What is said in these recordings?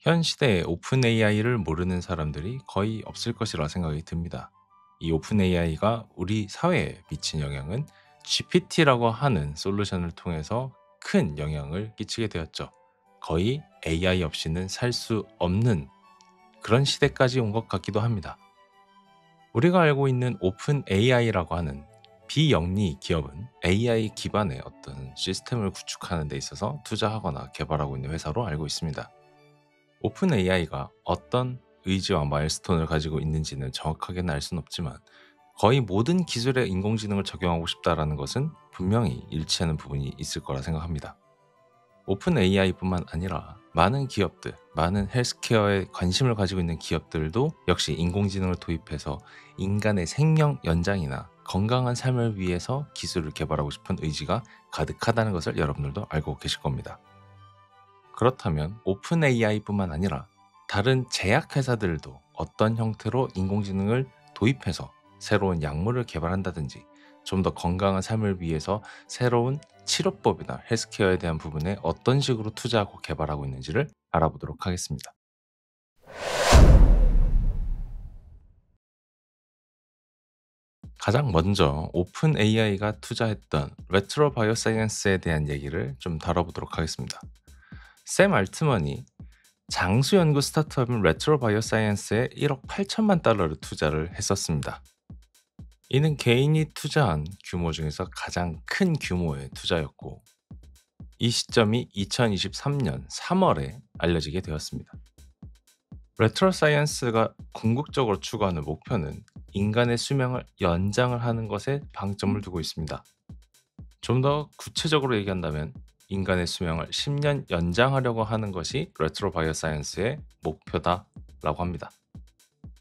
현 시대에 오픈 AI를 모르는 사람들이 거의 없을 것이라 생각이 듭니다. 이 오픈 AI가 우리 사회에 미친 영향은 GPT라고 하는 솔루션을 통해서 큰 영향을 끼치게 되었죠. 거의 AI 없이는 살 수 없는 그런 시대까지 온 것 같기도 합니다. 우리가 알고 있는 오픈 AI라고 하는 비영리 기업은 AI 기반의 어떤 시스템을 구축하는 데 있어서 투자하거나 개발하고 있는 회사로 알고 있습니다. 오픈 AI가 어떤 의지와 마일스톤을 가지고 있는지는 정확하게는 알 수는 없지만 거의 모든 기술에 인공지능을 적용하고 싶다라는 것은 분명히 일치하는 부분이 있을 거라 생각합니다. 오픈 AI뿐만 아니라 많은 기업들, 많은 헬스케어에 관심을 가지고 있는 기업들도 역시 인공지능을 도입해서 인간의 생명 연장이나 건강한 삶을 위해서 기술을 개발하고 싶은 의지가 가득하다는 것을 여러분들도 알고 계실 겁니다. 그렇다면 오픈 AI뿐만 아니라 다른 제약회사들도 어떤 형태로 인공지능을 도입해서 새로운 약물을 개발한다든지 좀 더 건강한 삶을 위해서 새로운 치료법이나 헬스케어에 대한 부분에 어떤 식으로 투자하고 개발하고 있는지를 알아보도록 하겠습니다. 가장 먼저 오픈 AI가 투자했던 레트로 바이오사이언스에 대한 얘기를 좀 다뤄보도록 하겠습니다. 샘 알트먼이 장수 연구 스타트업인 레트로 바이오사이언스에 1억 8천만 달러를 투자를 했었습니다. 이는 개인이 투자한 규모 중에서 가장 큰 규모의 투자였고 이 시점이 2023년 3월에 알려지게 되었습니다. 레트로 사이언스가 궁극적으로 추구하는 목표는 인간의 수명을 연장을 하는 것에 방점을 두고 있습니다. 좀 더 구체적으로 얘기한다면 인간의 수명을 10년 연장하려고 하는 것이 레트로 바이오사이언스의 목표다라고 합니다.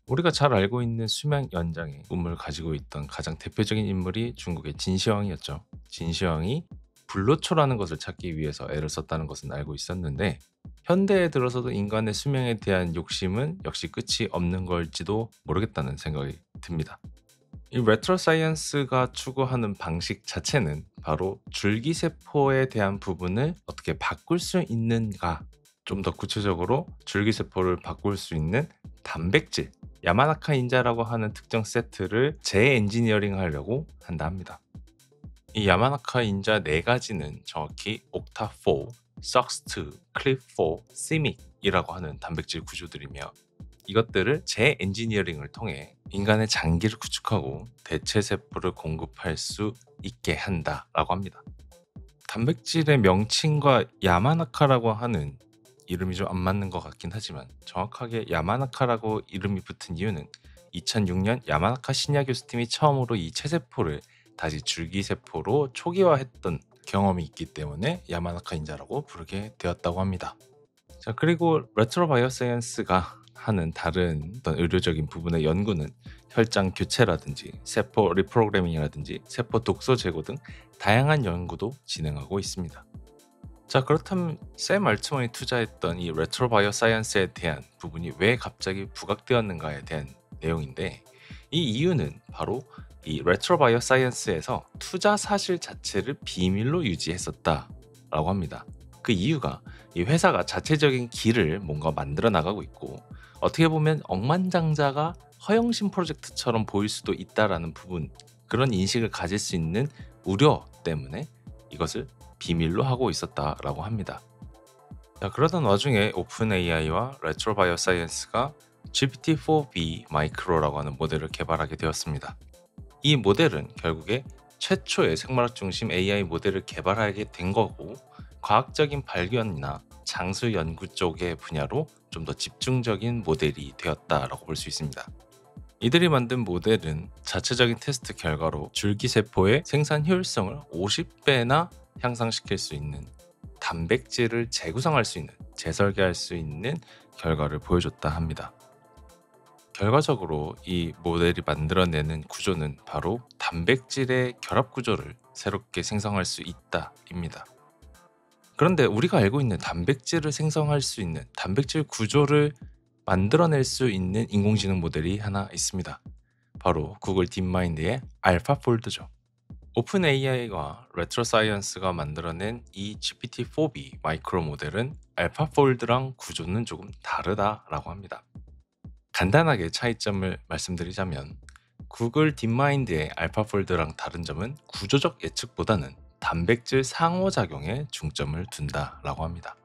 우리가 잘 알고 있는 수명 연장의 꿈을 가지고 있던 가장 대표적인 인물이 중국의 진시황이었죠. 진시황이 불로초라는 것을 찾기 위해서 애를 썼다는 것은 알고 있었는데 현대에 들어서도 인간의 수명에 대한 욕심은 역시 끝이 없는 걸지도 모르겠다는 생각이 듭니다. 이 레트로 사이언스가 추구하는 방식 자체는 바로 줄기세포에 대한 부분을 어떻게 바꿀 수 있는가, 좀 더 구체적으로 줄기세포를 바꿀 수 있는 단백질, 야마나카 인자라고 하는 특정 세트를 재엔지니어링 하려고 한다 합니다. 이 야마나카 인자 4가지는 정확히 옥타4, 석스2, 클립4, 시믹이라고 하는 단백질 구조들이며 이것들을 재엔지니어링을 통해 인간의 장기를 구축하고 대체세포를 공급할 수 있게 한다라고 합니다. 단백질의 명칭과 야마나카라고 하는 이름이 좀 안 맞는 것 같긴 하지만 정확하게 야마나카라고 이름이 붙은 이유는 2006년 야마나카 신야 교수팀이 처음으로 이 체세포를 다시 줄기세포로 초기화했던 경험이 있기 때문에 야마나카 인자라고 부르게 되었다고 합니다. 자, 그리고 레트로 바이오사이언스가 하는 다른 어떤 의료적인 부분의 연구는 혈장 교체라든지 세포 리프로그래밍이라든지 세포 독소 제거 등 다양한 연구도 진행하고 있습니다. 자, 그렇다면 샘 알트먼이 투자했던 이 레트로 바이오사이언스에 대한 부분이 왜 갑자기 부각되었는가에 대한 내용인데 이 이유는 바로 이 레트로 바이오사이언스에서 투자 사실 자체를 비밀로 유지했었다라고 합니다. 그 이유가 이 회사가 자체적인 길을 뭔가 만들어 나가고 있고 어떻게 보면 억만장자가 허영심 프로젝트처럼 보일 수도 있다라는 부분, 그런 인식을 가질 수 있는 우려 때문에 이것을 비밀로 하고 있었다라고 합니다. 자, 그러던 와중에 오픈 AI와 레트로 바이오사이언스가 GPT-4B 마이크로라고 하는 모델을 개발하게 되었습니다. 이 모델은 결국에 최초의 생물학 중심 AI 모델을 개발하게 된 거고 과학적인 발견이나 장수 연구 쪽의 분야로 좀 더 집중적인 모델이 되었다라고 볼 수 있습니다. 이들이 만든 모델은 자체적인 테스트 결과로 줄기세포의 생산 효율성을 50배나 향상시킬 수 있는 단백질을 재구성할 수 있는, 재설계할 수 있는 결과를 보여줬다 합니다. 결과적으로 이 모델이 만들어내는 구조는 바로 단백질의 결합 구조를 새롭게 생성할 수 있다입니다. 그런데 우리가 알고 있는 단백질을 생성할 수 있는 단백질 구조를 만들어낼 수 있는 인공지능 모델이 하나 있습니다. 바로 구글 딥마인드의 알파폴드죠. 오픈 AI와 레트로 사이언스가 만들어낸 이 GPT-4b 마이크로 모델은 알파폴드랑 구조는 조금 다르다라고 합니다. 간단하게 차이점을 말씀드리자면 구글 딥마인드의 알파폴드랑 다른 점은 구조적 예측보다는 단백질 상호작용에 중점을 둔다라고 합니다.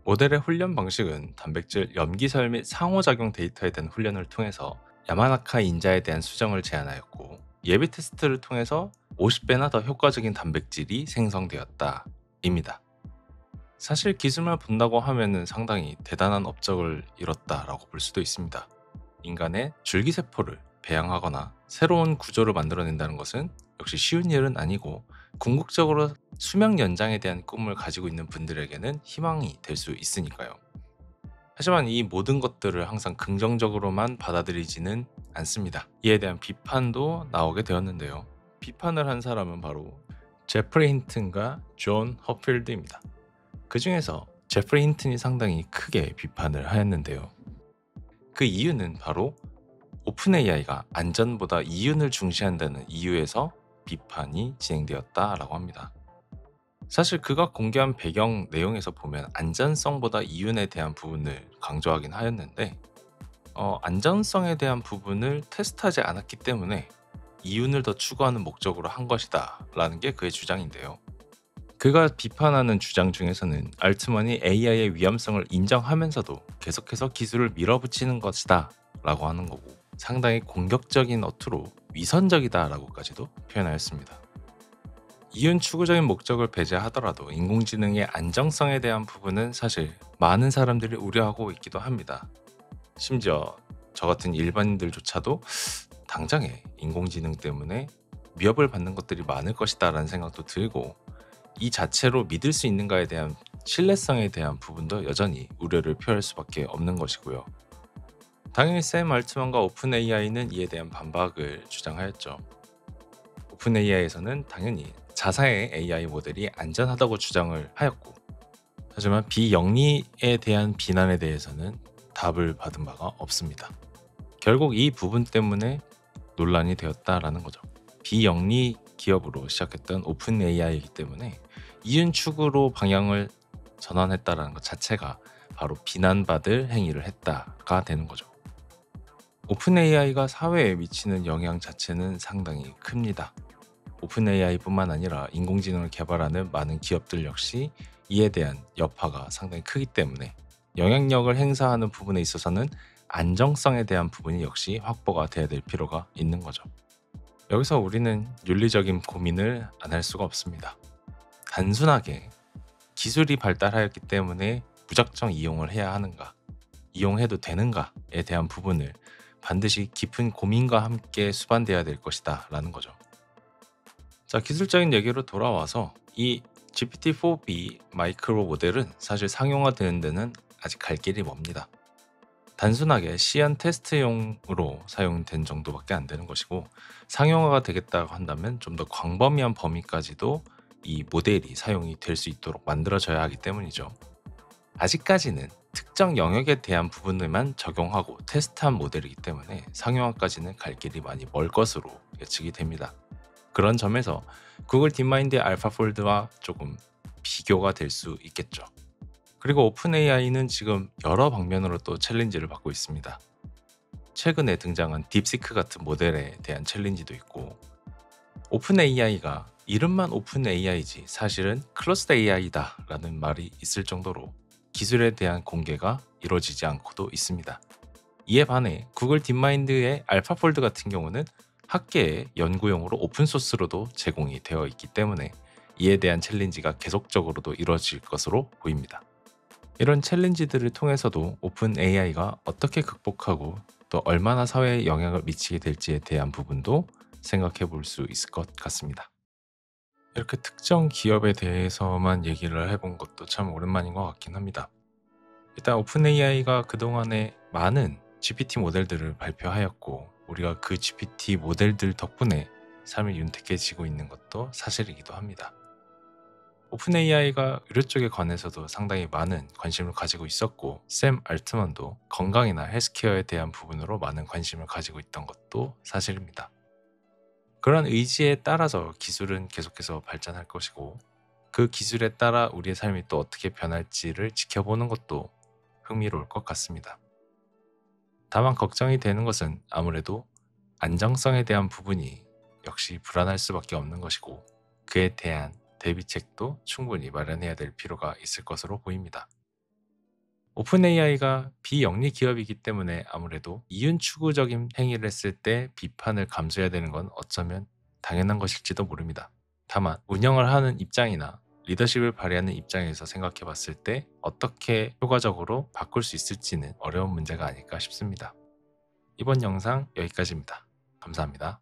모델의 훈련 방식은 단백질 염기설 및 상호작용 데이터에 대한 훈련을 통해서 야마나카 인자에 대한 수정을 제안하였고, 예비 테스트를 통해서 50배나 더 효과적인 단백질이 생성되었다입니다. 사실 기술만 본다고 하면은 상당히 대단한 업적을 이뤘다라고 볼 수도 있습니다. 인간의 줄기세포를 배양하거나 새로운 구조를 만들어낸다는 것은 역시 쉬운 일은 아니고, 궁극적으로 수명 연장에 대한 꿈을 가지고 있는 분들에게는 희망이 될 수 있으니까요. 하지만 이 모든 것들을 항상 긍정적으로만 받아들이지는 않습니다. 이에 대한 비판도 나오게 되었는데요. 비판을 한 사람은 바로 제프리 힌튼과 존 허필드입니다. 그 중에서 제프리 힌튼이 상당히 크게 비판을 하였는데요. 그 이유는 바로 오픈 AI가 안전보다 이윤을 중시한다는 이유에서 비판이 진행되었다라고 합니다. 사실 그가 공개한 배경 내용에서 보면 안전성보다 이윤에 대한 부분을 강조하긴 하였는데, 안전성에 대한 부분을 테스트하지 않았기 때문에 이윤을 더 추구하는 목적으로 한 것이다 라는 게 그의 주장인데요. 그가 비판하는 주장 중에서는 알트만이 AI의 위험성을 인정하면서도 계속해서 기술을 밀어붙이는 것이다 라고 하는 거고, 상당히 공격적인 어투로 위선적이다 라고까지도 표현하였습니다. 이윤 추구적인 목적을 배제하더라도 인공지능의 안정성에 대한 부분은 사실 많은 사람들이 우려하고 있기도 합니다. 심지어 저 같은 일반인들조차도 당장에 인공지능 때문에 위협을 받는 것들이 많을 것이다 라는 생각도 들고, 이 자체로 믿을 수 있는가에 대한 신뢰성에 대한 부분도 여전히 우려를 표할 수밖에 없는 것이고요. 당연히 샘 알트만과 오픈 AI는 이에 대한 반박을 주장하였죠. 오픈 AI에서는 당연히 자사의 AI 모델이 안전하다고 주장을 하였고, 하지만 비영리에 대한 비난에 대해서는 답을 받은 바가 없습니다. 결국 이 부분 때문에 논란이 되었다라는 거죠. 비영리 기업으로 시작했던 오픈 AI이기 때문에 이윤 추구로 방향을 전환했다라는 것 자체가 바로 비난받을 행위를 했다가 되는 거죠. 오픈 AI가 사회에 미치는 영향 자체는 상당히 큽니다. 오픈 AI뿐만 아니라 인공지능을 개발하는 많은 기업들 역시 이에 대한 여파가 상당히 크기 때문에 영향력을 행사하는 부분에 있어서는 안정성에 대한 부분이 역시 확보가 돼야 될 필요가 있는 거죠. 여기서 우리는 윤리적인 고민을 안 할 수가 없습니다. 단순하게 기술이 발달하였기 때문에 무작정 이용을 해야 하는가, 이용해도 되는가에 대한 부분을 반드시 깊은 고민과 함께 수반돼야 될 것이다 라는 거죠. 자, 기술적인 얘기로 돌아와서 이 GPT-4b 마이크로 모델은 사실 상용화되는 데는 아직 갈 길이 멉니다. 단순하게 시연 테스트용으로 사용된 정도밖에 안 되는 것이고, 상용화가 되겠다고 한다면 좀 더 광범위한 범위까지도 이 모델이 사용이 될 수 있도록 만들어져야 하기 때문이죠. 아직까지는 특정 영역에 대한 부분에만 적용하고 테스트한 모델이기 때문에 상용화까지는 갈 길이 많이 멀 것으로 예측이 됩니다. 그런 점에서 구글 딥마인드의 알파폴드와 조금 비교가 될 수 있겠죠. 그리고 오픈 AI는 지금 여러 방면으로 또 챌린지를 받고 있습니다. 최근에 등장한 딥시크 같은 모델에 대한 챌린지도 있고, 오픈 AI가 이름만 오픈 AI지 사실은 클로스드 AI다 라는 말이 있을 정도로 기술에 대한 공개가 이루어지지 않고도 있습니다. 이에 반해 구글 딥마인드의 알파폴드 같은 경우는 학계의 연구용으로 오픈소스로도 제공이 되어 있기 때문에 이에 대한 챌린지가 계속적으로도 이루어질 것으로 보입니다. 이런 챌린지들을 통해서도 오픈 AI가 어떻게 극복하고 또 얼마나 사회에 영향을 미치게 될지에 대한 부분도 생각해 볼 수 있을 것 같습니다. 이렇게 특정 기업에 대해서만 얘기를 해본 것도 참 오랜만인 것 같긴 합니다. 일단 오픈 AI가 그동안에 많은 GPT 모델들을 발표하였고, 우리가 그 GPT 모델들 덕분에 삶이 윤택해지고 있는 것도 사실이기도 합니다. 오픈 AI가 의료 쪽에 관해서도 상당히 많은 관심을 가지고 있었고, 샘 알트만도 건강이나 헬스케어에 대한 부분으로 많은 관심을 가지고 있던 것도 사실입니다. 그런 의지에 따라서 기술은 계속해서 발전할 것이고 그 기술에 따라 우리의 삶이 또 어떻게 변할지를 지켜보는 것도 흥미로울 것 같습니다. 다만 걱정이 되는 것은 아무래도 안정성에 대한 부분이 역시 불안할 수밖에 없는 것이고 그에 대한 대비책도 충분히 마련해야 될 필요가 있을 것으로 보입니다. 오픈 AI가 비영리 기업이기 때문에 아무래도 이윤 추구적인 행위를 했을 때 비판을 감수해야 되는 건 어쩌면 당연한 것일지도 모릅니다. 다만 운영을 하는 입장이나 리더십을 발휘하는 입장에서 생각해 봤을 때 어떻게 효과적으로 바꿀 수 있을지는 어려운 문제가 아닐까 싶습니다. 이번 영상 여기까지입니다. 감사합니다.